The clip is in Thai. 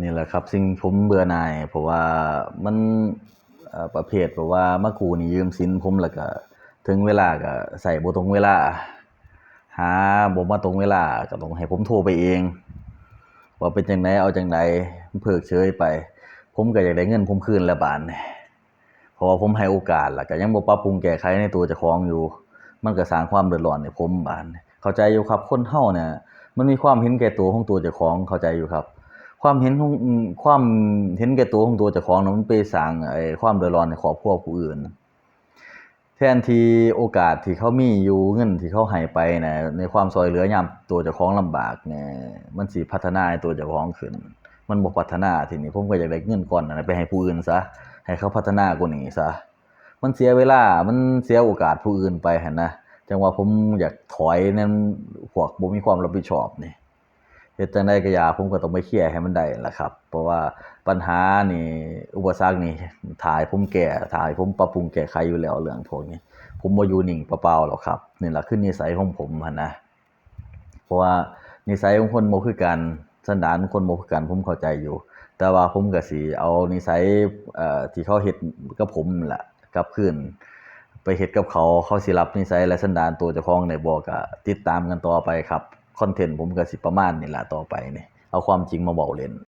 นี่แหละครับสิ่งผมเบื่อหน่ายเพราะว่ามันประเภทแบบว่ามากู้หนี้ยืมสินผมแล้วก็ถึงเวลาก็ใช้บ่ตรงเวลาหาบ่มาตรงเวลาก็ต้องให้ผมโทรไปเองว่าเป็นจั่งใดเอาจั่งใดเพิกเฉยไปผมก็อยากได้เงินผมคืนแล้วบาดนี้เพราะว่าผมให้โอกาสแล้วก็ยังบ่ปรับปรุงแก้ไขในตัวเจ้าของอยู่มันก็สร้างความเดือดร้อนให้ผมบาดนี้เข้าใจอยู่ครับคนเราเนี่ยมันมีความเห็นแก่ตัวของตัวเจ้าของเข้าใจอยู่ครับ ความเห็นแก่ตัวของตัวเจ้าของน่ะมันไปสร้างความเดือดร้อนให้ครอบครัวผู้อื่นแทนที่โอกาสที่เขามีอยู่เงินที่เขาให้ไปน่ะในความช่วยเหลือยามตัวเจ้าของลำบากเนี่ยมันสิพัฒนาให้ตัวเจ้าของขึ้นมันบ่พัฒนาทีนี้ผมก็อยากได้เงินก้อนนั้นไปให้ผู้อื่นซะให้เขาพัฒนากว่านี้ซะมันเสียเวลามันเสียโอกาสผู้อื่นไปหั้นนะจังว่าผมอยากถอยในพวกบ่มีความรับผิดชอบนี่ เฮ็ดจั่งใดก็อยากผมก็ต้องไปเคลียร์ให้มันได้นั่นล่ะครับเพราะว่าปัญหานี่อุปสรรคนี่ถ้าให้ผมแก้ถ้าให้ผมปรับปรุงแก้ไขอยู่แล้วเรื่องพวกนี้ผมบ่อยู่นิ่งเปล่าๆหรอกครับนี่ล่ะคือนิสัยของผมหั้นนะเพราะว่านิสัยของคนบ่คือกันสันดานของคนบ่คือกันผมเข้าใจอยู่แต่ว่าผมก็สิเอานิสัยที่เขาเฮ็ดกับผมนั่นล่ะกลับคืนไปเฮ็ดกับเขาเขาสิรับนิสัยและสันดานตัวเจ้าของได้บ่ก็ติดตามกันต่อไปครับ คอนเทนต์ผมก็สิประมาณนี้ล่ะต่อไปนี่เอาความจริงมาเว้าเล่น